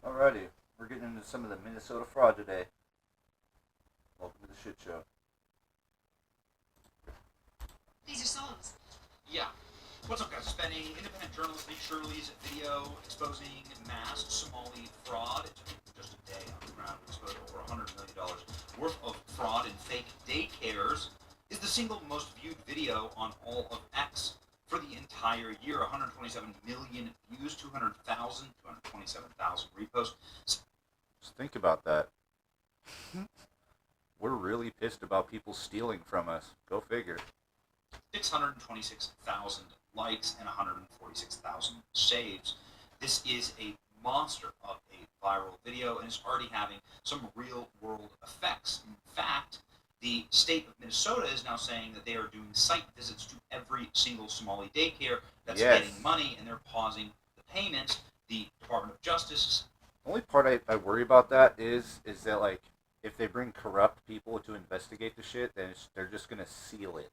Alrighty, we're getting into some of the Minnesota fraud today. Welcome to the shit show. These are songs. Yeah. What's up, guys? It's Benny, independent journalist Lee Shirley's video exposing mass Somali fraud. It took just a day on the ground to expose over $100 million worth of fraud in fake daycares. Is the single most viewed video on all of X for the entire year. 127 million views, 227,000 reposts. Just think about that. We're really pissed about people stealing from us. Go figure. 626,000 likes and 146,000 saves. This is a monster of a viral video and is already having some real world effects. In fact, the state of Minnesota is now saying that they are doing site visits to every single Somali daycare that's getting money, and they're pausing the payments. The Department of Justice. The only part I worry about that is that, like, if they bring corrupt people to investigate the shit, then they're just going to seal it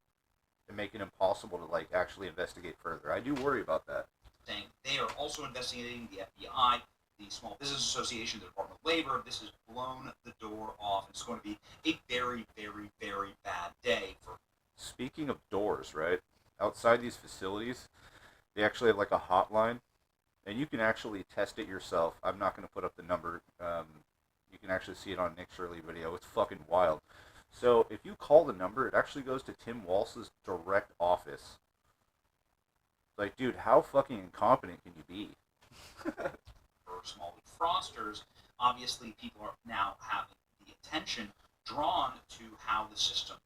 and make it impossible to, like, actually investigate further. I do worry about that. Saying they are also investigating the FBI, the Small Business Association, the Department of Labor. This has blown the door off. It's going to be a very, very, very bad day for. Speaking of doors, right? Outside these facilities, they actually have like a hotline, and you can actually test it yourself. I'm not going to put up the number. You can actually see it on Nick Shirley video. It's fucking wild. So if you call the number, it actually goes to Tim Walsh's direct office. Like, dude, how fucking incompetent can you be? For small fraudsters, obviously people are now having the attention drawn to how the system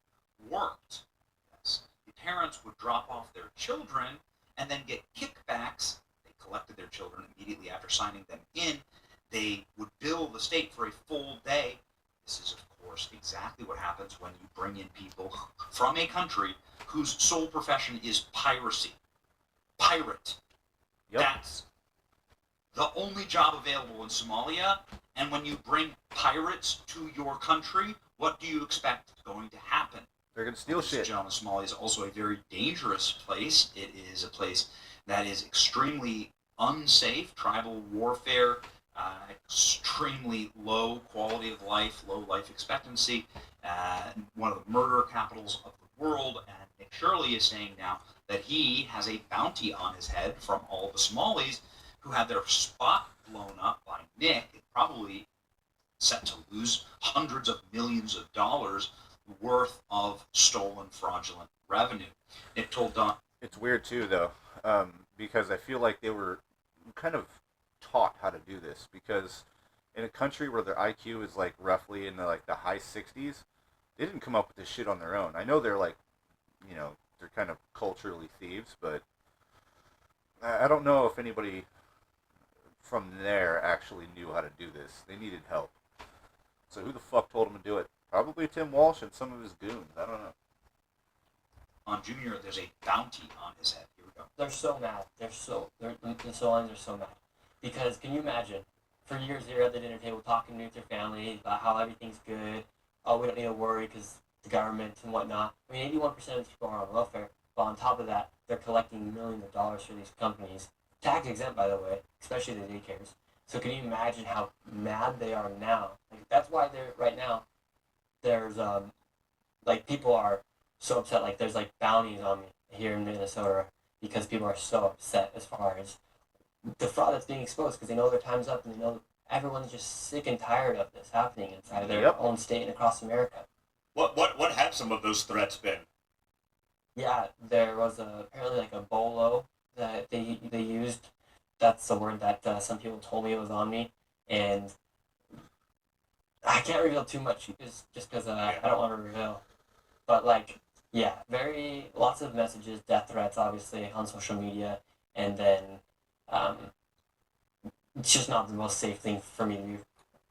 worked. Yes. The parents would drop off their children and then get kickbacks. They collected their children immediately after signing them in. They would bill the state for a full day. This is, of course, exactly what happens when you bring in people from a country whose sole profession is piracy. Pirate. Yep. That's the only job available in Somalia. And when you bring pirates to your country, what do you expect is going to happen? They're going to steal shit. Gentlemen, Somalia is also a very dangerous place. It is a place that is extremely unsafe, tribal warfare, extremely low quality of life, low life expectancy, one of the murder capitals of the world. And Nick Shirley is saying now that he has a bounty on his head from all the Somalis who had their spot blown up by Nick, and probably set to lose hundreds of millions of dollars worth of stolen fraudulent revenue. Nick told Don. It's weird too, though, because I feel like they were kind of taught how to do this, because in a country where their IQ is like roughly in the high 60s, they didn't come up with this shit on their own. I know they're like, they're kind of culturally thieves, but I don't know if anybody from there actually knew how to do this. They needed help. So who the fuck told them to do it? Probably Tim Walsh and some of his goons. I don't know. On Junior, there's a bounty on his head. Here we go. They're so mad. The Solans are so mad. Because can you imagine, for years you're at the dinner table talking with your family about how everything's good. Oh, we don't need to worry because the government and whatnot. I mean, 81% of people are on welfare. But on top of that, they're collecting millions of dollars for these companies. Tax exempt, by the way, especially the daycares. So can you imagine how mad they are now? Like, that's why they're right now. There's people are so upset. Like there's bounties on me here in Minnesota because people are so upset as far as the fraud that's being exposed, because they know their time's up and they know everyone's just sick and tired of this happening inside of their own state and across America. What have some of those threats been? Yeah, there was apparently a bolo that they used. That's the word that some people told me it was on me, and I can't reveal too much just because I don't want to reveal. But lots of messages, death threats, obviously on social media, and then it's just not the most safe thing for me to be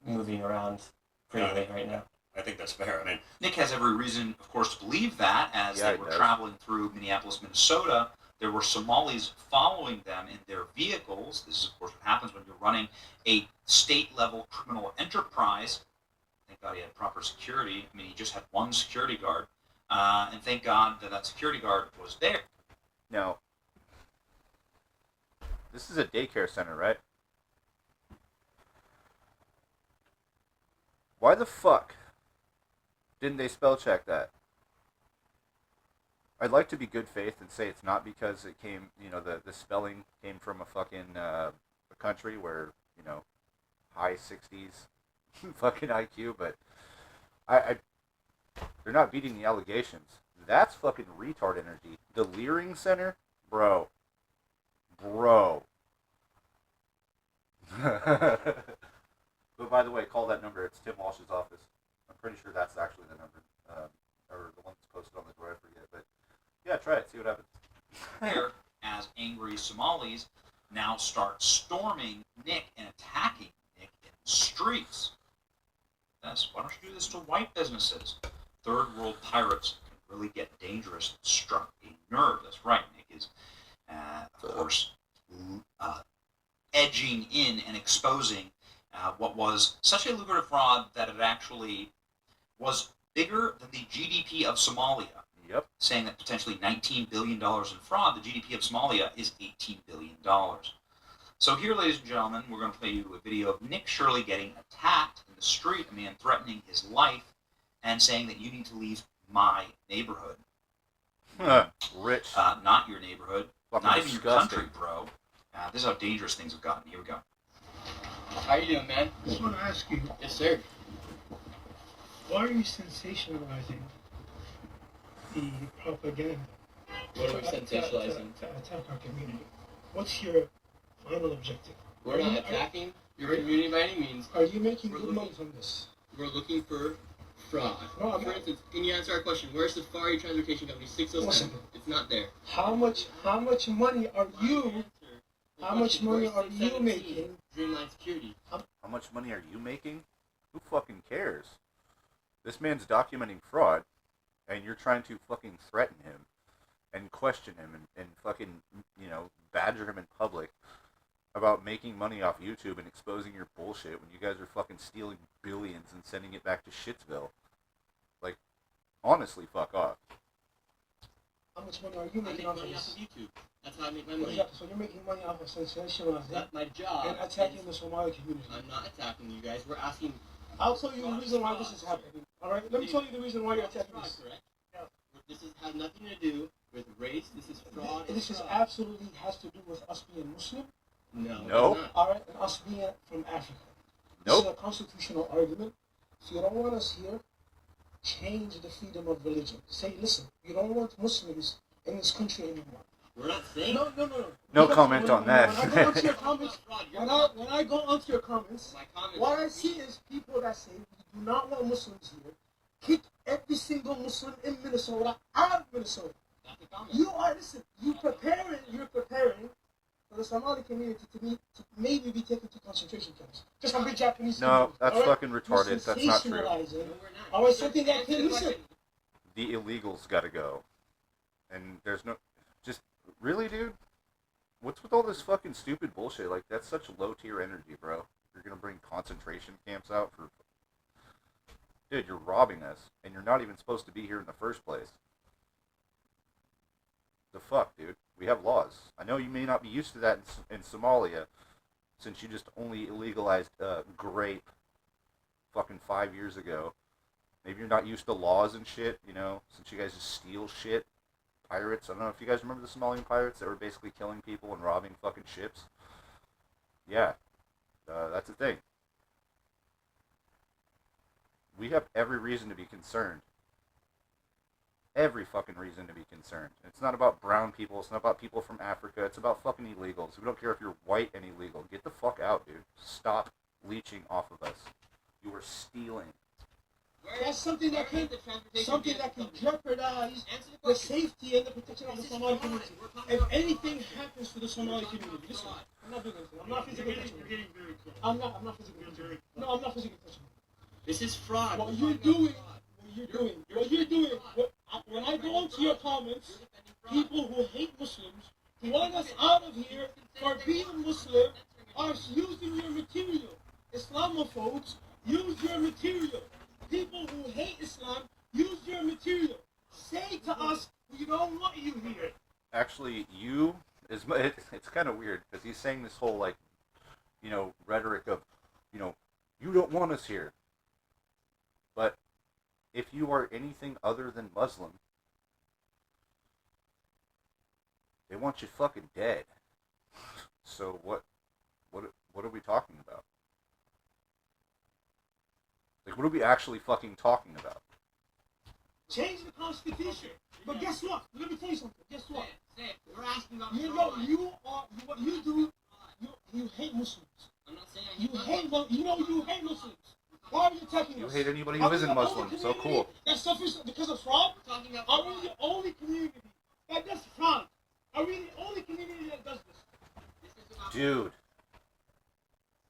moving around freely right now. I think that's fair. I mean, Nick has every reason, of course, to believe that. As they were traveling through Minneapolis, Minnesota, there were Somalis following them in their vehicles. This is, of course, what happens when you're running a state-level criminal enterprise. Thank God he had proper security. I mean, he just had one security guard. And thank God that security guard was there. Now, this is a daycare center, right? Why the fuck didn't they spell check that? I'd like to be good faith and say it's not because it came, the spelling came from a fucking a country where, high 60s fucking IQ, but I they're not beating the allegations. That's fucking retard energy. The Leering Center, bro. But by the way, call that number. It's Tim Walsh's office. I'm pretty sure that's actually the number, or the one that's posted on the door. I forget, but yeah, try it. See what happens. Here, as angry Somalis now start storming Nick and attacking Nick in the streets. Yes, why don't you do this to white businesses? Third world pirates can really get dangerous and struck a nerve. That's right, Nick is, of course, edging in and exposing what was such a lucrative fraud that it actually was bigger than the GDP of Somalia. Yep. Saying that potentially $19 billion in fraud, the GDP of Somalia is $18 billion. So here, ladies and gentlemen, we're going to play you a video of Nick Shirley getting attacked in the street, a man threatening his life and saying that you need to leave my neighborhood. Rich. Not your neighborhood, Fucking not even your disgusting. country, bro. This is how dangerous things have gotten. Here we go. How you doing, man? I just want to ask you, Yes, sir. why are you sensationalizing the propaganda What are we to sensationalizing? attack our community? What's your final objective? We're not attacking your community by any means. Are you making We're good looking- money from this? We're looking for fraud. No, I'm For not. instance, can you answer our question? Where's Safari Transportation Company 607? Listen. It's not there. How much money are you? How much money are you making? Dreamline Security. How much money are you making? Who fucking cares? This man's documenting fraud, and you're trying to fucking threaten him and question him and fucking, badger him in public about making money off YouTube and exposing your bullshit when you guys are fucking stealing billions and sending it back to Shitsville. Like, honestly, fuck off. How much money are you I make making off of money off this? of YouTube. That's how I make my So money. you're making money off of sensationalizing That's my job. and attacking the Somali community. I'm not attacking you guys. We're asking. I'll tell you the reason why this is happening. All right, let me tell you the reason why you're attacking fraud, this. correct? This has nothing to do with race. This is fraud. This is fraud. absolutely has to do with us being Muslim. No. No. It's not. All right, and us being from Africa. This Nope. is a constitutional argument. So you don't want us here. Change the freedom of religion. Say, listen, you don't want Muslims in this country anymore. We're not saying. No. No Because comment on that. When I go onto your comments, Fraud. You're when not. I go onto your comments, My comments. what I see is people that say we do not want Muslims here. Kick every single Muslim in Minnesota out of Minnesota. That's the comment. You're preparing for the Somali community to maybe be taken to concentration camps. Just like the Japanese No, community, that's all right? fucking You're retarded. That's not true. sensationalizing. No, we're not. Always something that can Answer the listen. question. The illegals gotta go. And there's no... Just... Really, dude? What's with all this fucking stupid bullshit? Like, that's such low-tier energy, bro. You're gonna bring concentration camps out for... Dude, you're robbing us. And you're not even supposed to be here in the first place. The fuck, dude? We have laws. I know you may not be used to that in Somalia, since you just only illegalized grape fucking 5 years ago. Maybe you're not used to laws and shit, since you guys just steal shit. Pirates. I don't know if you guys remember the Somalian pirates that were basically killing people and robbing fucking ships. Yeah. That's the thing. We have every reason to be concerned. Every fucking reason to be concerned. It's not about brown people. It's not about people from Africa. It's about fucking illegals. We don't care if you're white and illegal. Get the fuck out, dude. Stop leeching off of us. You are stealing. That's something that can jeopardize Answer the the question. safety and the protection of the Somali community. If anything happens to the Somali community, listen, I'm not doing anything. I'm not physically touching you. I'm not physically touching you. No, I'm not physically touching you. This is fraud. What you're doing, when I go into your comments, people who hate Muslims, who want us out of here for being Muslim, are using your material. Islamophobes use your material. People who hate Islam use your material. Say to us, we don't want you here. Actually, it's kind of weird because he's saying this whole rhetoric of, you don't want us here. you are anything other than Muslim, they want you fucking dead. So what are we talking about? Like, what are we actually fucking talking about? Change the Constitution. But guess what? Let me tell you something. Guess what? We're asking about What you do, you hate Muslims. I'm not saying You hate Muslims. Why are you attacking You us? hate anybody who Are we isn't the Muslim, only so community cool. that suffers because of fraud? We're talking about Are we the only community that does fraud? Are we the only community that does this? This is about Dude.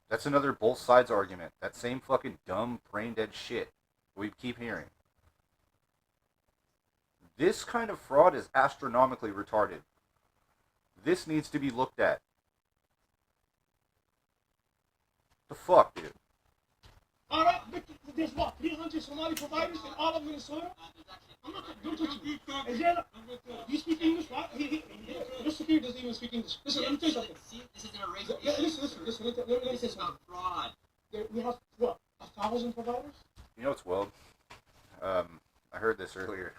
That's another both sides argument. That same fucking dumb, brain-dead shit we keep hearing. This kind of fraud is astronomically retarded. This needs to be looked at. The fuck, dude? Alright, there's what? 300 Somali providers in all of Minnesota? I'm not don't touch me. Is there, you speak English, right? Your security doesn't even speak English. Listen, let me tell you something. See, this isn't a racial Listen, let me This say is something. about fraud. We have, what, 1,000 providers? You know what's wild? I heard this earlier.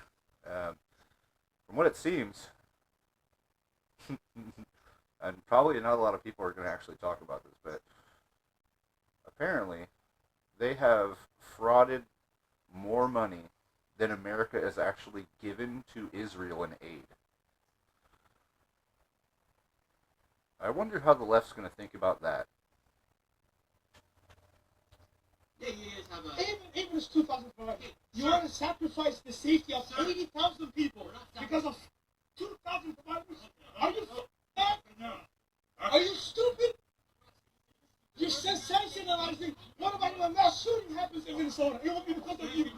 From what it seems, and probably not a lot of people are going to actually talk about this, but apparently they have frauded more money than America is actually given to Israel in aid. I wonder how the left's going to think about that. Yeah, you guys have a... Even it's 2,000 providers. You want to sacrifice the safety of 80,000 people because of 2,000 providers? Are you f***ing? Are you stupid? You're sensationalizing. What about if a mass shooting happens in Minnesota? It will be because of you. It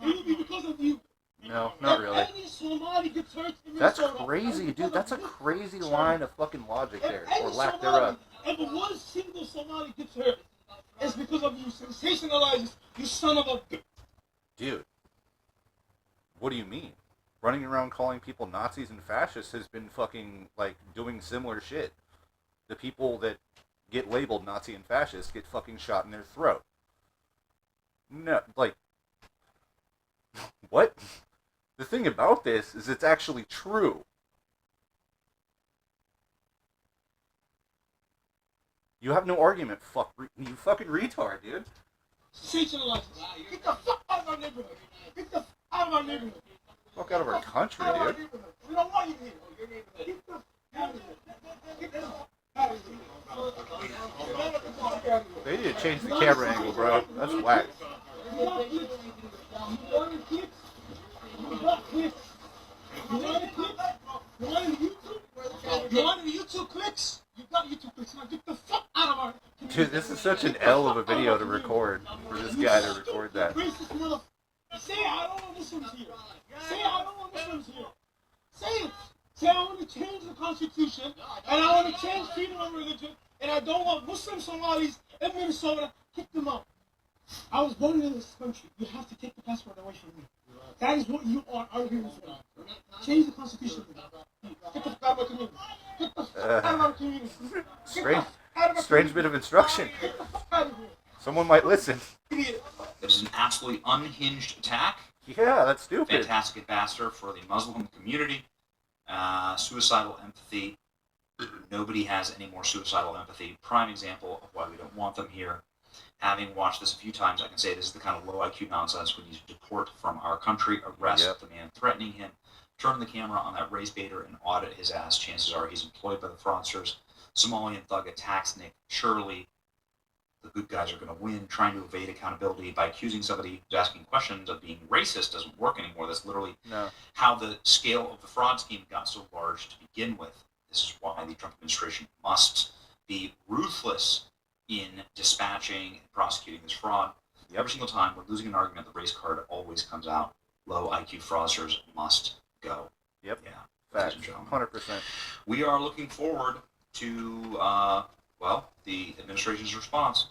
will be because of you. No, not If really. any Somali gets hurt in That's Minnesota, crazy, because dude. of That's a you. crazy line of fucking logic there, If or any lack Somali, thereof. if one single Somali gets hurt, it's because of you sensationalizing, you son of a bitch. Dude, what do you mean? Running around calling people Nazis and fascists has been fucking, like, doing similar shit. The people that get labeled Nazi and fascist get fucking shot in their throat. No, like, what? The thing about this is it's actually true. You have no argument, you fucking retard, dude. Sensationalizes. Get the fuck out of our neighborhood. Get the fuck out of our neighborhood. Fuck out of our country, Out of our dude. neighborhood. We don't want you here. Get the fuck out of here. Get the fuck out of here. They need to change the camera angle, bro. That's whack. You want clicks? You want clicks? You got clicks. You want clicks? You want YouTube? You want YouTube clicks? You got YouTube clicks. Now get the fuck out of our community. Dude, this is such an L of a video to record, for this guy to record that. Racist mother. Say I don't want Muslims here. Say I don't want Muslims here. Say it. Say I want to change the Constitution and I want to change freedom of religion and I don't want Muslim Somalis in Minnesota. Kick them out. I was born in this country. You have to take the passport away from me. That is what you are arguing for. Change the Constitution. Get the fuck out of our community. Get the fuck out of our community. Strange bit of instruction. Get the fuck out of here. Someone might listen. Idiot. It is an absolutely unhinged attack. Yeah, that's stupid. Fantastic ambassador for the Muslim community. Suicidal empathy. Nobody has any more suicidal empathy. Prime example of why we don't want them here. Having watched this a few times, I can say this is the kind of low IQ nonsense we need to deport from our country, arrest Yep. the man threatening him, turn the camera on that race baiter and audit his ass. Chances are he's employed by the fraudsters. Somalian thug attacks Nick Shirley. The good guys are going to win, trying to evade accountability by accusing somebody who's asking questions of being racist doesn't work anymore. That's literally No. how the scale of the fraud scheme got so large to begin with. This is why the Trump administration must be ruthless in dispatching and prosecuting this fraud. Yep. Every single time we're losing an argument, the race card always comes out. Low IQ fraudsters must go. Yep. Yeah. Facts. Ladies and gentlemen. 100%. We are looking forward to, the administration's response.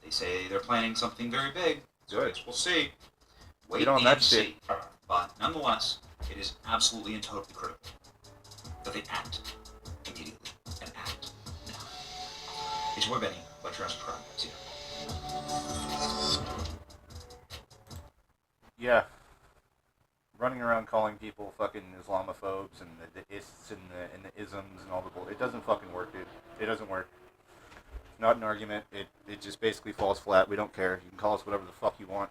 They say they're planning something very big. So I Good. guess we'll see. Wait Get on and that see. But nonetheless, it is absolutely and totally critical that they act immediately and act now. It's your boy Benny. Like, share, and subscribe. See ya. Yeah. running around calling people fucking Islamophobes and the ists and the isms and all the bull. It doesn't fucking work, dude. It doesn't work. Not an argument. It just basically falls flat. We don't care. You can call us whatever the fuck you want.